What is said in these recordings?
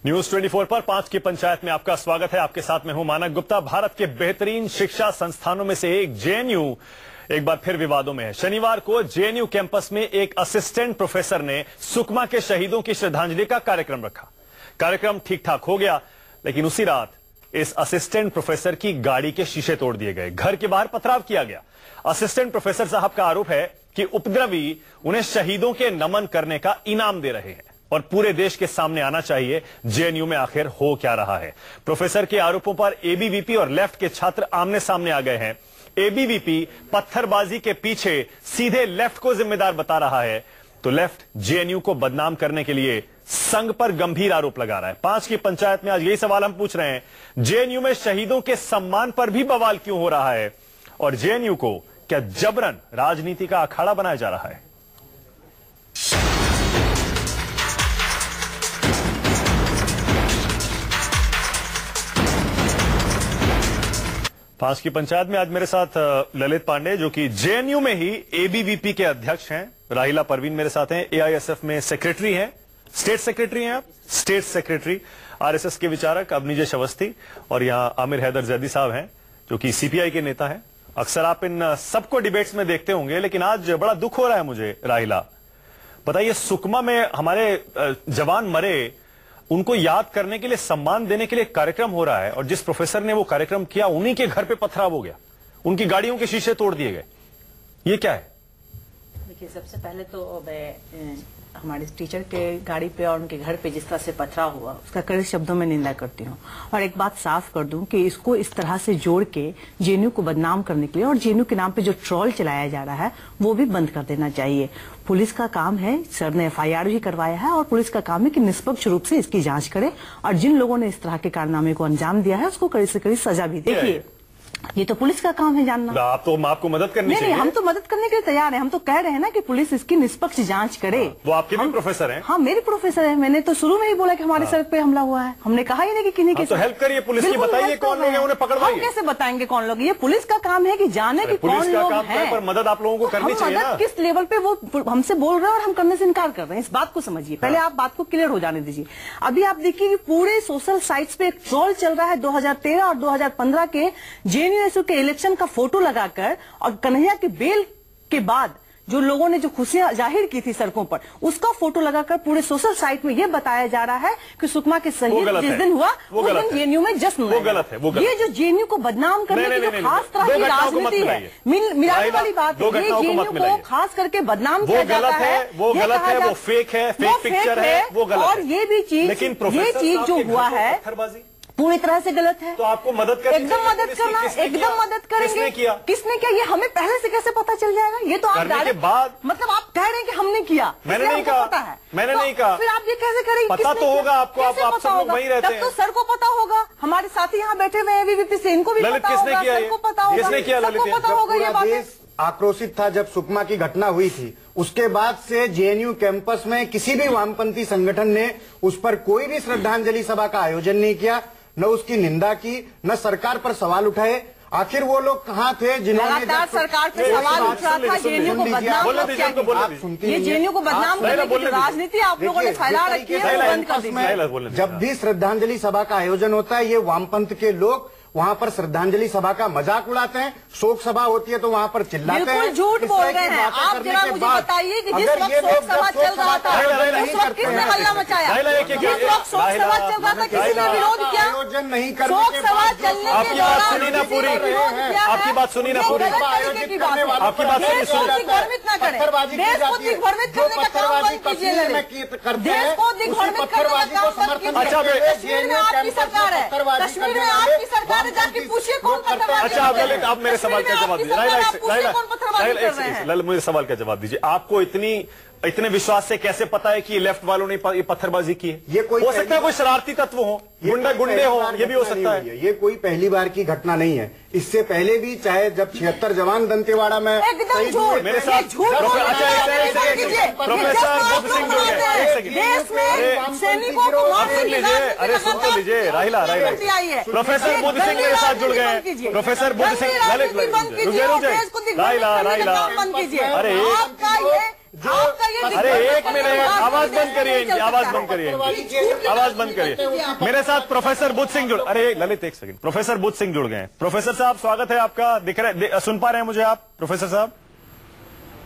News 24 पर 5 की पंचायत में आपका स्वागत है। आपके साथ में हूं मानक गुप्ता। भारत के बेहतरीन शिक्षा संस्थानों में से एक जेएनयू एक बार फिर विवादों में है। शनिवार को जेएनयू कैंपस में एक असिस्टेंट प्रोफेसर ने सुकमा के शहीदों की श्रद्धांजलि का कार्यक्रम रखा। कार्यक्रम ठीक ठाक हो गया, लेकिन उसी रात इस असिस्टेंट प्रोफेसर की गाड़ी के शीशे तोड़ दिए गए, घर के बाहर पथराव किया गया। असिस्टेंट प्रोफेसर साहब का आरोप है कि उपद्रवी उन्हें शहीदों के नमन करने का इनाम दे रहे हैं और पूरे देश के सामने आना चाहिए जेएनयू में आखिर हो क्या रहा है। प्रोफेसर के आरोपों पर एबीवीपी और लेफ्ट के छात्र आमने सामने आ गए हैं। एबीवीपी पत्थरबाजी के पीछे सीधे लेफ्ट को जिम्मेदार बता रहा है, तो लेफ्ट जेएनयू को बदनाम करने के लिए संघ पर गंभीर आरोप लगा रहा है। 5 की पंचायत में आज यही सवाल हम पूछ रहे हैं, जेएनयू में शहीदों के सम्मान पर भी बवाल क्यों हो रहा है और जेएनयू को क्या जबरन राजनीति का अखाड़ा बनाया जा रहा है। पांच की पंचायत में आज मेरे साथ ललित पांडे, जो कि जेएनयू में ही एबीवीपी के अध्यक्ष हैं। राहिला परवीन मेरे साथ हैं, एआईएसएफ में सेक्रेटरी हैं, स्टेट सेक्रेटरी हैं आप, स्टेट सेक्रेटरी। आरएसएस के विचारक अवनीजेश अवस्थी और यहां आमिर हैदर जैदी साहब हैं, जो कि सीपीआई के नेता हैं। अक्सर आप इन सबको डिबेट्स में देखते होंगे, लेकिन आज बड़ा दुख हो रहा है मुझे। राहिला, बताइए, सुकमा में हमारे जवान मरे, उनको याद करने के लिए, सम्मान देने के लिए कार्यक्रम हो रहा है और जिस प्रोफेसर ने वो कार्यक्रम किया उन्हीं के घर पे पथराव हो गया, उनकी गाड़ियों के शीशे तोड़ दिए गए। ये क्या है? देखिए, सबसे पहले तो मैं हमारे टीचर के गाड़ी पे और उनके घर पे जिस तरह से पथराव हुआ उसका कड़े शब्दों में निंदा करती हूँ। और एक बात साफ कर दूं कि इसको इस तरह से जोड़ के जेएनयू को बदनाम करने के लिए और जेएनयू के नाम पे जो ट्रोल चलाया जा रहा है वो भी बंद कर देना चाहिए। पुलिस का काम है, सर ने एफआईआर भी करवाया है और पुलिस का काम है कि निष्पक्ष रूप से इसकी जांच करे और जिन लोगों ने इस तरह के कारनामे को अंजाम दिया है उसको कड़ी से कड़ी सजा भी दे। देखिए, ये तो पुलिस का काम है जानना। आप तो आपको मदद करनी चाहिए। नहीं, हम तो मदद करने के लिए तैयार हैं। हम तो कह रहे हैं ना कि पुलिस इसकी निष्पक्ष जांच करे। वो आपके भी प्रोफेसर हैं? हाँ, मेरे प्रोफेसर हैं। मैंने तो शुरू में ही बोला कि हमारे सर पे हमला हुआ है। हमने कहा ही नहीं कि किन्हीं के। तो हेल्प करिए पुलिस की, बताइए कौन लोग हैं, उन्हें पकड़वाइए। हम कैसे बताएंगे कौन लोग? ये पुलिस का काम है कि जाने कि कौन लोग हैं। पर मदद आप लोगों को करनी चाहिए ना। किस लेवल पे वो हमसे बोल रहे हैं और हम करने से इनकार कर रहे हैं, इस बात को समझिए। पहले आप बात को क्लियर हो जाने दीजिए। अभी आप देखिए कि पूरे सोशल साइट्स पे एक ट्रोल चल रहा है 2013 और 2015 के जेएनयू के इलेक्शन का फोटो लगाकर और कन्हैया के बेल के बाद जो लोगों ने जो खुशियां जाहिर की थी सड़कों पर, उसका फोटो लगाकर पूरे सोशल साइट में यह बताया जा रहा है कि सुकमा के शहीद जिस दिन हुआ उस दिन जेएनयू में जश्न वो गलत है। ये जो जेएनयू को बदनाम करने की जो खास तरह की राजनीति है, मिलाने वाली बात है, ये जेएनयू को खास करके बदनाम किया जाता है। वो गलत है, वो फेक है, फेक पिक्चर है, वो गलत है। और ये भी चीज, ये चीज जो हुआ है पूरी तरह से गलत है। तो आपको मदद करनी, एकदम मदद करना, एकदम मदद करेंगे। किसने किया ये हमें पहले से कैसे पता चल जाएगा? ये तो आप के बाद, मतलब आप कह रहे हैं कि हमने किया, मैंने नहीं कहा, पता है, मैंने नहीं कहा। फिर आप ये कैसे करेंगे? पता तो होगा आपको, आप सब लोग वहीं रहते हैं। तब तो सर को पता होगा, हमारे साथी यहाँ बैठे हुए हैं एबीवीपी से, इनको भी पता होगा, सबको पता होगा, सबको पता होगा ये बात। आक्रोशित था जब सुकमा की घटना हुई थी, उसके बाद से जेएनयू कैंपस में किसी भी वामपंथी संगठन ने उस पर कोई भी श्रद्धांजलि सभा का आयोजन नहीं किया, न उसकी निंदा की, न सरकार पर सवाल उठाए। आखिर वो लोग कहाँ थे जिन्होंने सरकार पे सवाल उठ रहा था, जेएनयू को बदनाम, ये जेएनयू को बदनाम करने की राजनीति आप लोगों ने फैला रखी है, बंद कर दीजिए। जब भी श्रद्धांजलि सभा का आयोजन होता है, ये वामपंथ के लोग वहाँ पर श्रद्धांजलि सभा का मजाक उड़ाते हैं। शोक सभा होती है तो वहाँ पर चिल्लाते हैं। बिल्कुल झूठ बोल रहे हैं आप। जरा मुझे बताइए कि जिस वक्त शोक सभा चल रहा था उस वक्त किसने हल्ला मचाया? जिस वक्त शोक सभा चल रहा था किसी ने विरोध किया? आयोजन नहीं कर, शोक सभा चलने के दौरान आपकी बात सुनी ना पूरी, आपकी बात दिग्भ्रमित न करें, देश को दिग्भ्रमित करने का काम बंद कीजिए। देश को दिग्भ्रमित करने का काम बंद कीजिए। कश्मीर में आपकी सरकार है, कश्मीर में आपकी सरकार, जाके पूछिए कौन पत्थरबाजी। अच्छा, आप मेरे सवाल का जवाब दीजिए। मेरे सवाल का जवाब दीजिए। आपको इतने विश्वास से कैसे पता है कि लेफ्ट वालों ने ये पत्थरबाजी की है? ये कोई हो सकता है कोई शरारती तत्व हो, गुंडे हो, ये भी हो सकता है। ये कोई पहली बार की घटना नहीं है। इससे पहले भी, चाहे जब 76 जवान दंतेवाड़ा में मेरे साथ प्रोफेसर बुद्ध सिंह जुड़ गए। अरे सुन तो लीजिए, राहिला, प्रोफेसर बुद्ध सिंह मेरे साथ जुड़ गए। प्रोफेसर बुद्ध सिंह, राहिला, अरे एक मिनट, आवाज आवाज बंद करिए, इनकी आवाज बंद करिए, आवाज बंद करिए। मेरे साथ प्रोफेसर बुद्ध सिंह अरे ललित एक सेकंड, प्रोफेसर बुद्ध सिंह जुड़ गए। प्रोफेसर साहब स्वागत है आपका। दिख रहे, सुन पा रहे हैं मुझे आप प्रोफेसर साहब?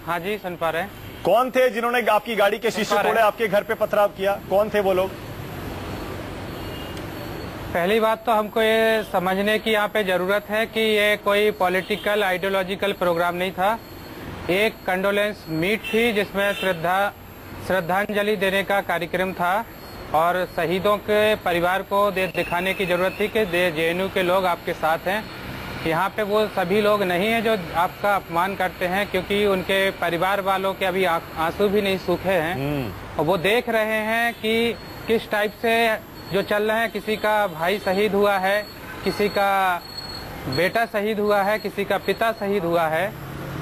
हाँ जी, सुन पा रहे हैं। कौन थे जिन्होंने आपकी गाड़ी के शीशे तोड़े, आपके घर पे पथराव किया? कौन थे वो लोग? पहली बात तो हमको ये समझने की यहाँ पे जरूरत है कि ये कोई पॉलिटिकल आइडियोलॉजिकल प्रोग्राम नहीं था। एक कंडोलेंस मीट थी जिसमें श्रद्धांजलि देने का कार्यक्रम था और शहीदों के परिवार को दिखाने की जरूरत थी कि जेएनयू के लोग आपके साथ हैं। यहाँ पे वो सभी लोग नहीं हैं जो आपका अपमान करते हैं, क्योंकि उनके परिवार वालों के अभी आंसू भी नहीं सूखे हैं और वो देख रहे हैं कि किस टाइप से जो चल रहे हैं। किसी का भाई शहीद हुआ है, किसी का बेटा शहीद हुआ है, किसी का पिता शहीद हुआ है।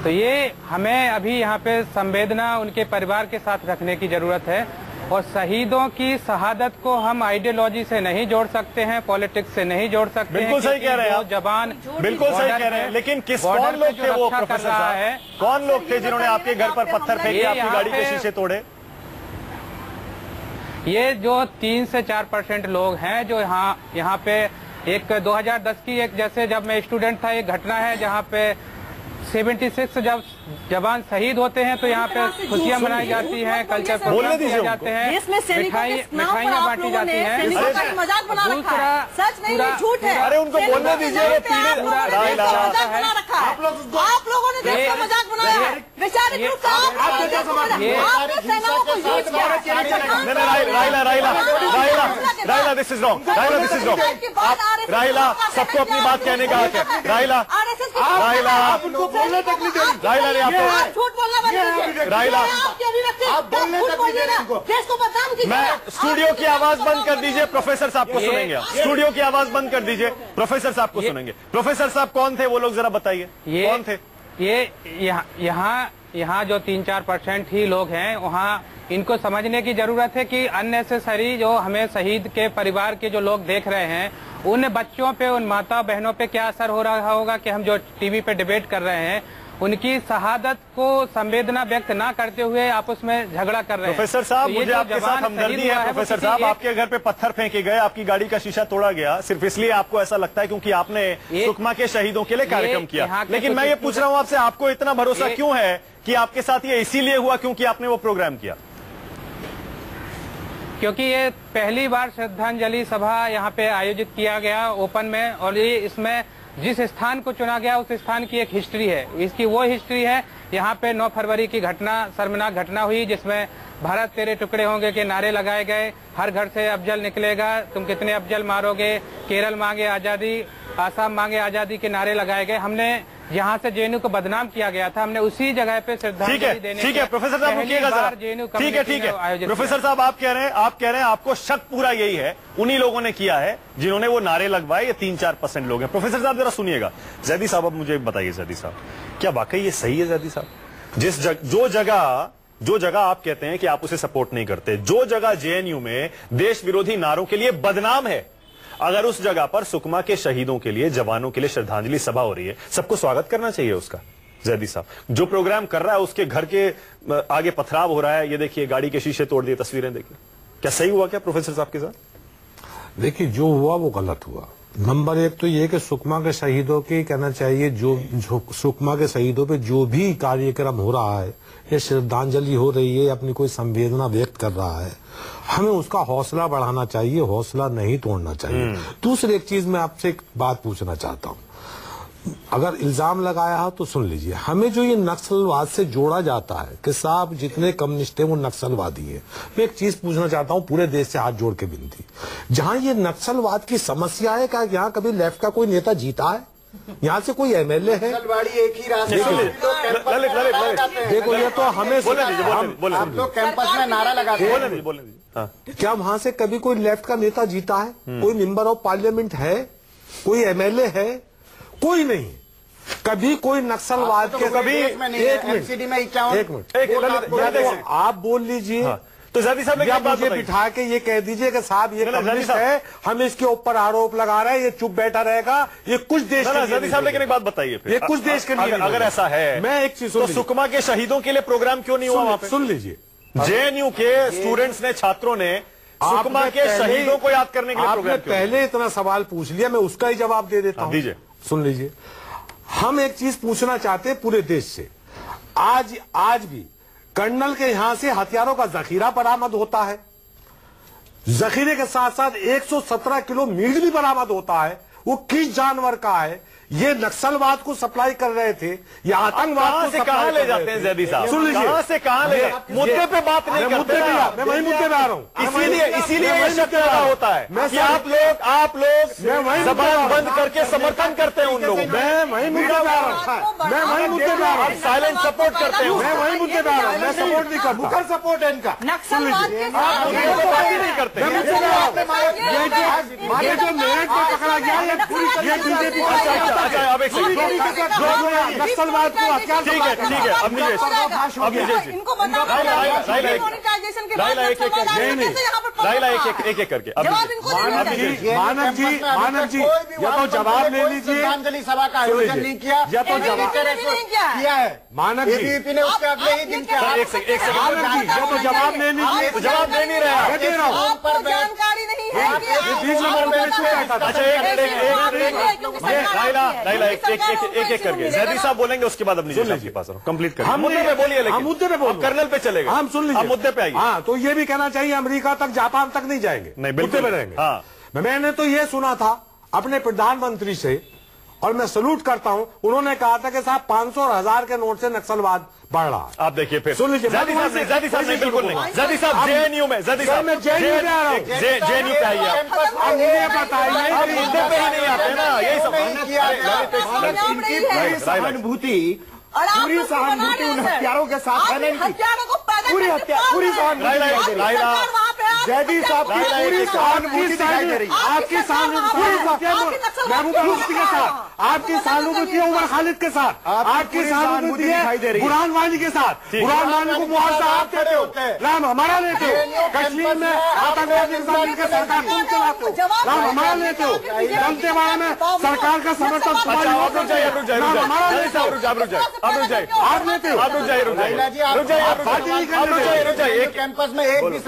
तो ये हमें अभी यहाँ पे संवेदना उनके परिवार के साथ रखने की जरूरत है और शहीदों की शहादत को हम आइडियोलॉजी से नहीं जोड़ सकते हैं, पॉलिटिक्स से नहीं जोड़ सकते हैं। बिल्कुल सही कह रहे हैं आप, जवान बिल्कुल सही कह रहे हैं, लेकिन कौन लोग थे वो प्रोफेसर साहब? कौन लोग थे जिन्होंने आपके घर पर पत्थर फेंके, आपकी गाड़ी के शीशे तोड़े? ये जो 3 से 4% लोग हैं जो यहाँ पे एक 2010 की एक जब मैं स्टूडेंट था, एक घटना है जहाँ पे 76 जब जवान शहीद होते हैं तो यहाँ पे खुशियां मनाई जाती हैं, कल्चर प्रोग्राम किए जाते हैं, मिठाइयाँ बांटी जाती हैं। मजाक बना रखा है, सच नहीं झूठ है। अरे उनको बोलने दीजिए, आप लोगों ने देश का मजाक बनाया है। वैचारिक रूप Raila this is wrong, Raila this is wrong. Raila सबको अपनी बात कहने का हक है। राइला बोलने तक नहीं देंगे। राइला ने आपको झूठ बोलना बंद कीजिए। राइला आप बोलने तक नहीं दे रहे इनको। देश को बदनाम कीजिए। मैं स्टूडियो की आवाज बंद कर दीजिए, प्रोफेसर साहब को सुनेंगे। स्टूडियो की आवाज बंद कर दीजिए, प्रोफेसर साहब को सुनेंगे। प्रोफेसर साहब कौन थे वो लोग, जरा बताइए कौन थे? ये यहाँ जो 3-4% ही लोग हैं, वहाँ इनको समझने की जरूरत है कि अननेसेसरी जो हमें शहीद के परिवार के जो लोग देख रहे हैं, उन बच्चों पे, उन माता बहनों पे क्या असर हो रहा होगा कि हम जो टीवी पे डिबेट कर रहे हैं, उनकी शहादत को संवेदना व्यक्त ना करते हुए आपस में झगड़ा कर रहे हैं। प्रोफेसर साहब, मुझे आपके साथ हमदर्दी है। प्रोफेसर साहब, आपके घर पे पत्थर फेंके गए, आपकी गाड़ी का शीशा तोड़ा गया, सिर्फ इसलिए आपको ऐसा लगता है क्योंकि आपने सुकमा के शहीदों के लिए कार्यक्रम किया। लेकिन मैं ये पूछ रहा हूँ आपसे, आपको इतना भरोसा क्यों है कि आपके साथ ये इसीलिए हुआ क्योंकि आपने वो प्रोग्राम किया? क्योंकि ये पहली बार श्रद्धांजलि सभा यहाँ पे आयोजित किया गया ओपन में, और ये इसमें जिस स्थान को चुना गया उस स्थान की एक हिस्ट्री है। इसकी वो हिस्ट्री है, यहाँ पे 9 फरवरी की घटना, शर्मनाक घटना हुई जिसमें भारत तेरे टुकड़े होंगे के नारे लगाए गए, हर घर से अफजल निकलेगा, तुम कितने अफजल मारोगे, केरल मांगे आजादी, आसाम मांगे आजादी के नारे लगाए गए। हमने जहाँ से जेएनयू को बदनाम किया गया था, हमने उसी जगह पे श्रद्धांजलि देने। ठीक है प्रोफेसर साहब, रुकिएगा जरा। ठीक है प्रोफेसर साहब, आप कह रहे हैं आपको शक पूरा यही है, उन्हीं लोगों ने किया है जिन्होंने वो नारे लगवाए। ये 3-4% लोग हैं। प्रोफेसर साहब जरा सुनिएगा। जैदी साहब, अब मुझे बताइए जैदी साहब, क्या वाकई ये सही है? जैदी साहब, जो जगह आप कहते हैं कि आप उसे सपोर्ट नहीं करते, जो जगह जेएनयू में देश विरोधी नारों के लिए बदनाम है, अगर उस जगह पर सुकमा के शहीदों के लिए, जवानों के लिए श्रद्धांजलि सभा हो रही है, सबको स्वागत करना चाहिए उसका। जैदी साहब, जो प्रोग्राम कर रहा है उसके घर के आगे पथराव हो रहा है, ये देखिए गाड़ी के शीशे तोड़ दिए, तस्वीरें देखिए, क्या सही हुआ क्या प्रोफेसर साहब के साथ? देखिए, जो हुआ वो गलत हुआ। नंबर 1 तो ये कि सुकमा के शहीदों की कहना चाहिए, जो सुकमा के शहीदों पे जो भी कार्यक्रम हो रहा है, ये श्रद्धांजलि हो रही है, अपनी कोई संवेदना व्यक्त कर रहा है, हमें उसका हौसला बढ़ाना चाहिए, हौसला नहीं तोड़ना चाहिए। दूसरी एक चीज मैं आपसे एक बात पूछना चाहता हूँ, अगर इल्जाम लगाया हो तो सुन लीजिए। हमें जो ये नक्सलवाद से जोड़ा जाता है कि साहब जितने कम्युनिस्ट हैं वो नक्सलवादी है, मैं एक चीज पूछना चाहता हूँ पूरे देश से हाथ जोड़ के विनती, जहाँ ये नक्सलवाद की समस्या है, क्या यहाँ कभी लेफ्ट का कोई नेता जीता है? यहाँ से कोई एमएलए है? एक ही रास्ते देखो, ये तो हमें आप लोग कैंपस में नारा लगाते हैं, क्या वहाँ से कभी कोई लेफ्ट का नेता जीता है? कोई मेंबर ऑफ पार्लियामेंट है? कोई एमएलए है? कोई नहीं। कभी कोई नक्सलवाद के कभी एक मिनट आप बोल लीजिए। तो ज़ादी साहब ने मुझे बिठा के ये कह दीजिए कि साहब ये कम्युनिस्ट है, हम इसके ऊपर आरोप लगा रहे हैं, ये चुप बैठा रहेगा, ये कुछ देश के लिए। ज़ादी साहब, लेकिन एक बात बताइए, ये कुछ देश के लिए। अगर ऐसा है, मैं एक चीज, तो सुकमा के शहीदों के लिए प्रोग्राम क्यों नहीं हुआ वहां पे? सुन लीजिए, जेएनयू के स्टूडेंट्स ने, छात्रों ने सुकमा के शहीदों को याद करने के लिए प्रोग्राम किया। पहले इतना सवाल पूछ लिया, मैं उसका ही जवाब दे देता हूं। दीजिए, सुन लीजिए। हम एक चीज पूछना चाहते हैं पूरे देश से। आज भी कर्नल के यहां से हथियारों का जखीरा बरामद होता है, जखीरे के साथ साथ 117 किलो मीट भी बरामद होता है। वो किस जानवर का है? ये नक्सलवाद को सप्लाई कर रहे थे, या आतंकवाद को से कहां ले जाते हैं जैदी साहब? सुन लीजिए, कहां से कहां ले? मुद्दे पे बात नहीं करते। मैं वही मुद्दे पे आ रहा हूं। इसीलिए ये शक पैदा होता है कि आप लोग जबान बंद करके समर्थन करते हैं उन लोगों। मैं वही मुद्दे पे आ रहा हूं। मैं वही मुद्दे पे आ रहा हूं। साइलेंट सपोर्ट करते हैं। मैं वही मुद्दे पे आ रहा हूं। मैं सपोर्ट नहीं करता। मुखर सपोर्ट है इनका। नक्सलवाद के आप बात ही नहीं करते। ये जो मेरठ में पकड़ा गया, ये बीजेपी का। अच्छा, अब एक सेकंड। नक्सलवाद को हथियार। ठीक है। अब नीचे इनको बताओ राइला एक एक करके। मानव जी या तो जवाब ले लीजिए। श्रद्धांजलि सभा का आयोजन नहीं किया, या तो जवाब किया है मानव जी। एबीवीपी ने उसके अगले ही दिन किया। एक सेकंड मानव जी या तो जवाब ले लीजिए। तो जवाब दे नहीं रहे। मैं दे रहा हूँ। आपको जानकारी नहीं है ये बीच में मैंने क्यों बैठा था? अच्छा, राइला एक करके जैदी साहब बोलेंगे, उसके बाद अपनी के पास कंप्लीट करें। मुद्दे पे बोलिए, लेकिन मुद्दे पे बोलिए। कर्नल पे चलेगा। हम सुन लीजिए, मुद्दे पे आइए। हाँ, तो ये भी कहना चाहिए अमेरिका तक, जापान तक नहीं जाएंगे, नहीं, मुद्दे पे रहेंगे। हाँ। मैंने तो ये सुना था अपने प्रधानमंत्री से, और मैं सलूट करता हूं, उन्होंने कहा था कि साहब 500 और 1000 के नोट से नक्सलवाद बढ़ रहा है। आप देखिए फिर सुन लीजिए, जैदी साहब नहीं, बिल्कुल नहीं। जैदी साहब जेएनयू में, जैदी साहब जेएनयू पे आ रहा हूं। जेएनयू पे आइए। अब मुझे बताइए, आप मुद्दे पे ही नहीं आते ना, यही सब सहानुभूति, पूरी सहानुभूति उन हत्यारों के साथ है नहीं, पूरी सहानुभूति जैदी साहब की पूरी सहानुभूति दिखाई दे रही है। आपकी सहानुभूति महबूबा मुफ्ती के साथ, आपकी सहानुभूति है उमर खालिद के साथ, आपकी सहानुभूति दिखाई दे है रही है बुरहान वानी के साथ। बुरहान वानी को मुआवजा आप देते हो, राम हमारा लेते हो। कश्मीर में आतंकवादी के साथ मिलकर सरकार तुम चलाते हो, राम हमारा लेते हो। दंतेवाड़ा में सरकार का समर्थन तुम्हारी आप लेते हो। कैंपस में एक भी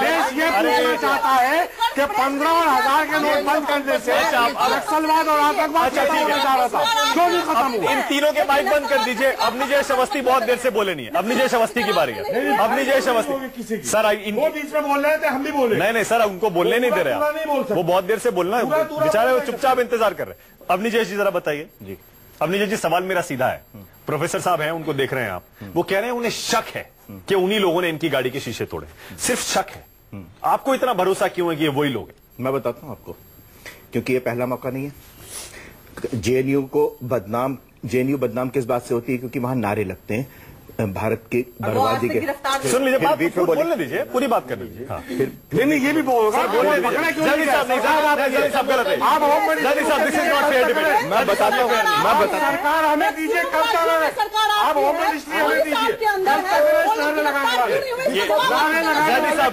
देश ये पूछना चाहता है कि 15 और 1000 के नोट बंद करने से नक्सलवाद और आतंकवाद खत्म होने जा रहा था, क्यों नहीं खत्म हुआ? इन तीनों के माइक बंद कर दीजिए। अब निजय अवस्थी बहुत देर से बोले नहीं है। अब निजय अवस्थी की बारी है। अब निजय अवस्थी सर, वो बीच में बोल रहे थे, हम भी बोले। नहीं सर, उनको बोलने नहीं दे रहे। वो बहुत देर से बोलना बेचारे, वो चुपचाप इंतजार कर रहे। अब निजय जी जरा बताइए जी। अब निजय जी, सवाल मेरा सीधा है। प्रोफेसर साहब हैं, उनको देख रहे हैं आप, वो कह रहे हैं उन्हें शक है कि उन्हीं लोगों ने इनकी गाड़ी के शीशे तोड़े। सिर्फ शक है। आपको इतना भरोसा क्यों है कि ये वही लोग हैं? मैं बताता हूं आपको, क्योंकि ये पहला मौका नहीं है। जेएनयू बदनाम किस बात से होती है? क्योंकि वहां नारे लगते हैं भारत की बर्बादी के। सुन लीजिए, बात बोलने दीजिए, पूरी बात कर लीजिए। हाँ, फिर नहीं, ये भी बोलेगा। मैं बताता हूँ, सरकार हमें दीजिए, कब तक आप होम मिनिस्ट्री हमें दीजिए,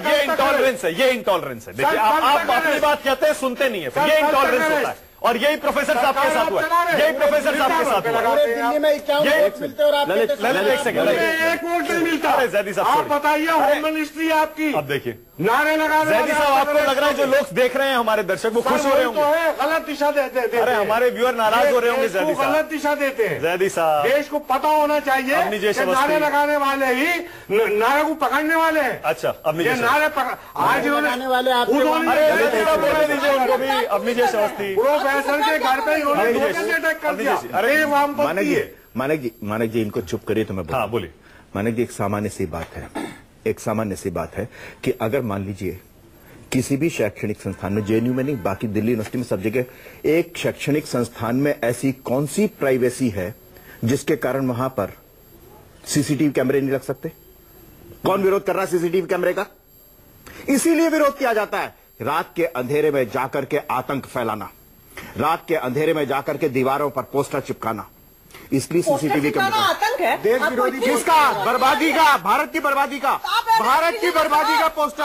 ये इंटॉलरेंस है, ये इंटॉलरेंस है। देखिए, आप अपनी बात कहते हैं, सुनते नहीं है, ये इंटॉलरेंस होता है। और यही प्रोफेसर साहब के साथ हुआ, यही प्रोफेसर साहब के साथ हुआ। दिल्ली में 51 वोट मिलते और आप ललित एक सेकंड, एक वोट नहीं मिलता। अरे जैदी साहब, आप बताइए, होम मिनिस्ट्री आपकी। अब देखिए, नारे लगा जैदी साहब, आपको लग रहा है जो लोग देख रहे हैं, हमारे दर्शक, वो खुश हो रहे होंगे? गलत दिशा देते हैं। अरे हमारे व्यूअर नाराज हो रहे होंगे जैदी साहब, गलत दिशा देते हैं। जैदी साहब, देश को पता होना चाहिए कि नारे लगाने वाले ही नारे को पकड़ने वाले हैं। अच्छा, अब ये नारे आज लगाने वाले आप बोलने दीजिए उनको भी। अब निजय अवस्थी प्रोफेसर के घर पे अटैक कर दिया। अरे मानक जी इनको चुप करिए तो मैं हाँ बोलिए। मानक जी, एक सामान्य सी बात है कि अगर मान लीजिए किसी भी शैक्षणिक संस्थान में, जेएनयू में नहीं, बाकी दिल्ली यूनिवर्सिटी में, सब जगह, एक शैक्षणिक संस्थान में ऐसी कौन सी प्राइवेसी है जिसके कारण वहां पर सीसीटीवी कैमरे नहीं लग सकते? कौन विरोध कर रहा है सीसीटीवी कैमरे का? इसीलिए विरोध किया जाता है। रात के अंधेरे में जाकर के आतंक फैलाना, रात के अंधेरे में जाकर के दीवारों पर पोस्टर चिपकाना, इसलिए सीसीटीवी कैमरा आतंक है। देश विरोधी किसका? बर्बादी का, भारत की बर्बादी का, भारत की बर्बादी का पोस्टर,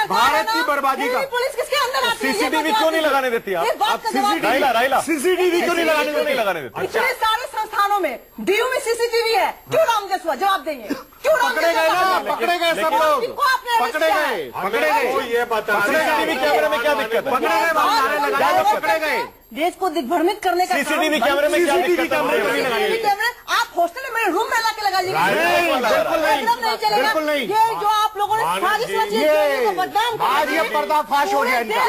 भारत की बर्बादी का। पुलिस किसके अंदर आती है? सीसीटीवी क्यों नहीं लगाने देती आप? राइला सीसीटीवी क्यों नहीं लगाने देते? इतने सारे संस्थानों में, डीयू में सीसीटीवी है, क्यों राम जसवा? जवाब देंगे, क्यों राम पकड़े गए ना, पकड़े गए सब लोग, पकड़े गए, पकड़े गए। ये बता सीसीटीवी कैमरे में क्या दिक्कत है? पकड़े गए, पकड़े गए। देश को दिग्भ्रमित करने का सीसीटीवी कैमरे में क्या दिक्कत है? आप हॉस्टल में मेरे रूम में ला के लगा लीजिए। बिल्कुल नहीं। ये जो आप लोगों ने साजिश रची है, को बदनाम करने आज ये की। पर्दाफाश हो गया इनका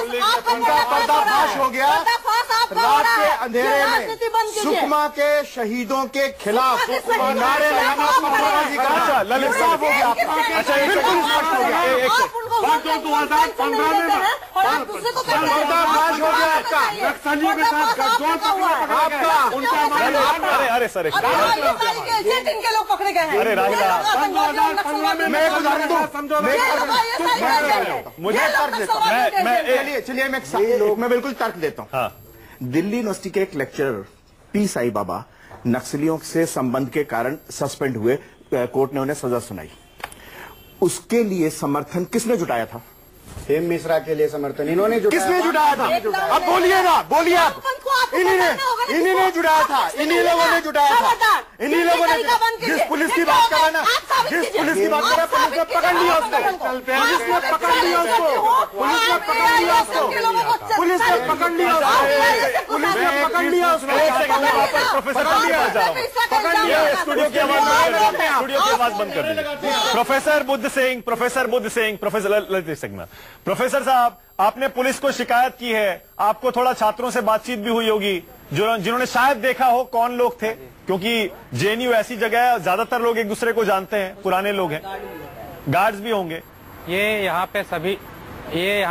पर्दाफाश हो गया। रात के अंधेरे में सुकमा के शहीदों के खिलाफ नारे लगाना पत्थरबाजी करना ललित साफ हो गया। अच्छा बिल्कुल स्पष्ट हो गया। पर्दाफाश हो गया आपका। अरे सर इनके लोग पकड़े गए हैं। अरे राहिला, मैं एक उदाहरण दूं, मुझे चलिए मैं बिल्कुल तर्क देता हूँ। हाँ। दिल्ली यूनिवर्सिटी के एक लेक्चरर पी साई बाबा नक्सलियों से संबंध के कारण सस्पेंड हुए, कोर्ट ने उन्हें सजा सुनाई। उसके लिए समर्थन किसने जुटाया था? हेम मिश्रा के लिए समर्थन इन्होंने किसने जुटाया था? अब बोलिए ना, बोलिए आप। इन्हीं ने जुटाया था, इन्हीं लोगों ने जुटाया था, इन्हीं लोगों ने। जिस पुलिस की बात कर रहे ना, जिस पुलिस की बात कर रहे, पुलिस ने पकड़ लिया उसको, पुलिस ने पकड़ लिया उसको, पुलिस ने पकड़ लिया उसको, पुलिस ने पकड़ लिया उसको, पुलिस ने पकड़ लिया उसको। स्टूडियो की आवाज बंद कर दीजिए। Professor Buddha Singh, professor Lalit Singh, professor साहब, आपने पुलिस को शिकायत की है, आपको थोड़ा छात्रों से बातचीत भी हुई होगी जिन्होंने शायद देखा हो कौन लोग थे, क्योंकि जेएनयू ऐसी जगह है ज्यादातर लोग एक दूसरे को जानते हैं, पुराने लोग हैं, गार्ड्स भी होंगे। ये यहाँ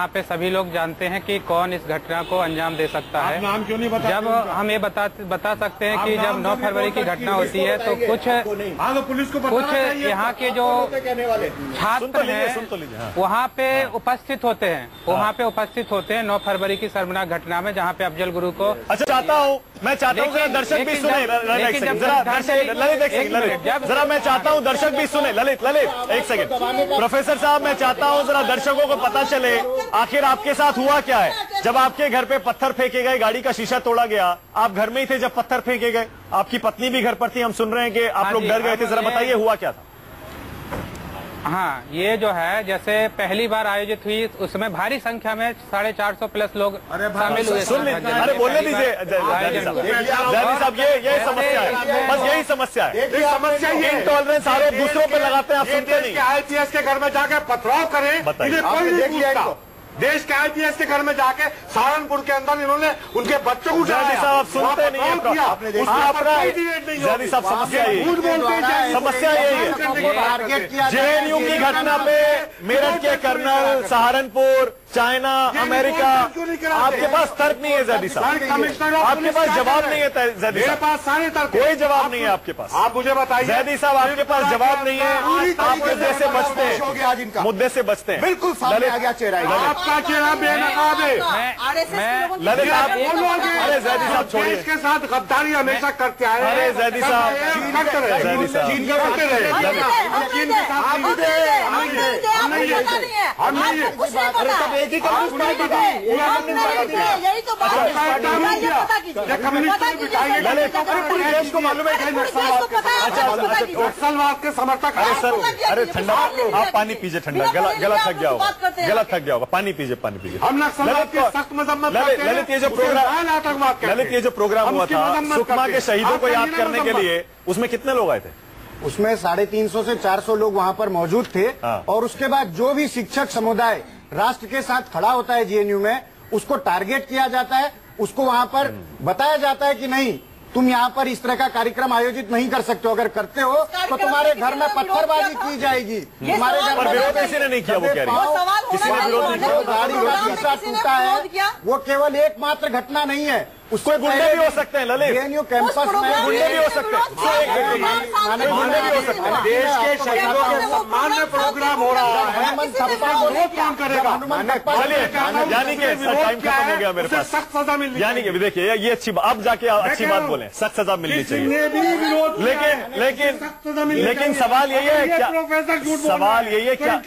पे सभी लोग जानते हैं कि कौन इस घटना को अंजाम दे सकता है। नाम क्यों नहीं बताते? जब हम ये बता सकते हैं कि जब 9 फरवरी की घटना होती है तो कुछ पुलिस को यहाँ के जो छात्र हैं वहाँ पे उपस्थित होते हैं, 9 फरवरी की शर्मनाक घटना में, जहाँ पे अफजल गुरु को। अच्छा, मैं चाहता हूँ जरा दर्शक भी सुने, जरा मैं चाहता हूँ दर्शक भी सुने। ललित एक सेकंड, प्रोफेसर साहब, मैं चाहता हूँ जरा दर्शकों को पता चले आखिर आपके साथ हुआ क्या है। जब आपके घर पे पत्थर फेंके गए, गाड़ी का शीशा तोड़ा गया, आप घर में ही थे जब पत्थर फेंके गए, आपकी पत्नी भी घर पर थी, हम सुन रहे हैं कि आप लोग डर गए थे, जरा बताइए हुआ क्या था। हाँ, ये जो है जैसे पहली बार आयोजित हुई उसमें भारी संख्या में 450 प्लस लोग शामिल हुए। सुन लीजिए, अरे बोलने दीजिए जैदी साहब, ये समस्या है, बस यही समस्या है। इंटॉलरेंस आरोप दूसरों पे लगाते हैं, आप सुनते नहीं। आईपीएस के घर में जाकर पथराव करें, इन्हें कोई नहीं पूछता। देश के आईपीएस के घर में जाके सहारनपुर के अंदर इन्होंने उनके बच्चों को जैदी साहब आप सुनते नहीं है, जैदी साहब समस्या यही है। जेएनयू की घटना पे मेरठ के कर्नल, सहारनपुर, चाइना, अमेरिका, आपके पास तर्क नहीं है जैदी साहब, आपके पास जवाब नहीं है जैदी साहब, पास सारे तर्क, कोई जवाब नहीं है आपके पास। आप मुझे बताइए जैदी साहब, आपके पास जवाब नहीं है, आप मुद्दे से बचते हैं, मुद्दे से बचते हैं। बिल्कुल सामने आ गया चेहरा, आपका चेहरा बेनकाब है। ललित आप, अरे जैदी साहब छोड़िए, देश के साथ गद्दारी हमेशा करते आए। अरे जैदी साहब, जैदी साहब, देश को मालूम है नक्सलवाद के समर्थक। अरे सर, अरे ठंडा, आप पानी पीजिए, ठंडा गला थक गया होगा, पानी पीजिए। हम नक्सलवाद की सख्त मजम्मत करते हैं। ललित, ये जो प्रोग्राम हुआ था सुकमा के शहीदों को याद करने के लिए, उसमें कितने लोग आए थे? उसमें 350 से 400 लोग वहाँ पर मौजूद थे। और उसके बाद जो भी शिक्षक समुदाय राष्ट्र के साथ खड़ा होता है जेएनयू में, उसको टारगेट किया जाता है, उसको वहाँ पर बताया जाता है कि नहीं, तुम यहाँ पर इस तरह का कार्यक्रम आयोजित नहीं कर सकते हो, अगर करते हो तो तुम्हारे घर में पत्थरबाजी की जाएगी, तुम्हारे घर में। विरोध किसी ने नहीं किया, वो कह रही है, किसी ने विरोध नहीं किया। गाड़ी का शीशा टूटा है, वो केवल एकमात्र घटना नहीं है, उसको गुंडे भी हो सकते हैं। ललित, जेएनयू कैंपस में गुंडे भी हो सकते हैं, गुंडे भी हो सकते हैं। देश के शहीदों के सम्मान में प्रोग्राम हो रहा है, कौन करेगा? चलिए, यानी कि टाइम खत्म हो गया मेरे पास, सख्त सजा मिलनी। यानी कि देखिए ये अच्छी, अब जाके अच्छी बात बोले, सख्त सजा मिलनी चाहिए। लेकिन सवाल यही है क्या, सवाल यही है क्या,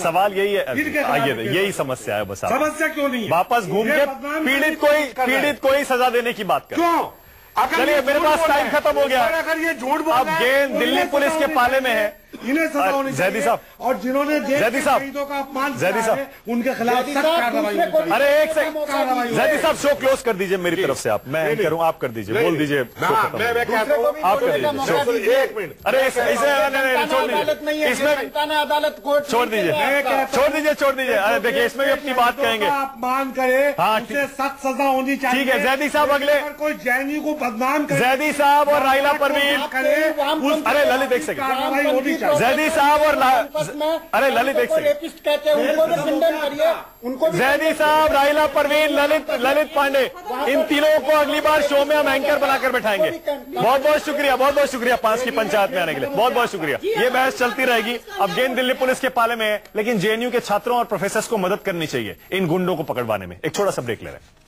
सवाल यही है, आइए यही समस्या है बस। समस्या क्यों नहीं? वापस घूम के पीड़ित कोई सजा देने की बात कर। क्यों? चलिए, मेरे पास टाइम खत्म हो गया। अगर ये झूठ बोल अब गेंद दिल्ली पुलिस के पाले में है, इन्हें सजा होनी जैदी चाहिए साहब, और जिन्होंने देश जैदी के साहब, शहीदों का अपमान जैदी किया साहब, है उनके खिलाफ सख्त कार्रवाई होनी चाहिए। अरे एक सेकंड, जैदी साहब शो क्लोज कर दीजिए मेरी तरफ से। आप मैं एंकर हूं, आप कर दीजिए, बोल दीजिए। मैं कहता हूं आप कर दीजिए। एक मिनट, अरे इसे छोड़ दीजिए, इसमें अदालत कोर्ट छोड़ दीजिए, छोड़ दीजिए, छोड़ दीजिए। अरे देखिए इसमें भी अपनी बात कहेंगे। अपमान करे हाँ, उसे सख्त सजा होनी चाहिए। ठीक है जैदी साहब, अगले अगर कोई जैनी को बदनाम करे, जैदी साहब और राइला परवीन करे, अरे ललित एक सेकंड, कार्रवाई होनी चाहिए। जैदी साहब और अरे ललित एक सेकंड, रेपिस्ट कहते हैं, उनको भी खंडन करिए, उनको भी जैदी साहब, राइला परवीन, ललित पांडे, इन तीनों को अगली बार शो में हम एंकर बनाकर बैठाएंगे। बहुत बहुत शुक्रिया, बहुत बहुत शुक्रिया 5 की पंचायत में आने के लिए, बहुत बहुत शुक्रिया। ये बहस चलती रहेगी। अब गेंद दिल्ली पुलिस के पाले में है, लेकिन जेएनयू के छात्रों और प्रोफेसर्स को मदद करनी चाहिए इन गुंडों को पकड़वाने में। एक छोटा सा ब्रेक ले रहे हैं।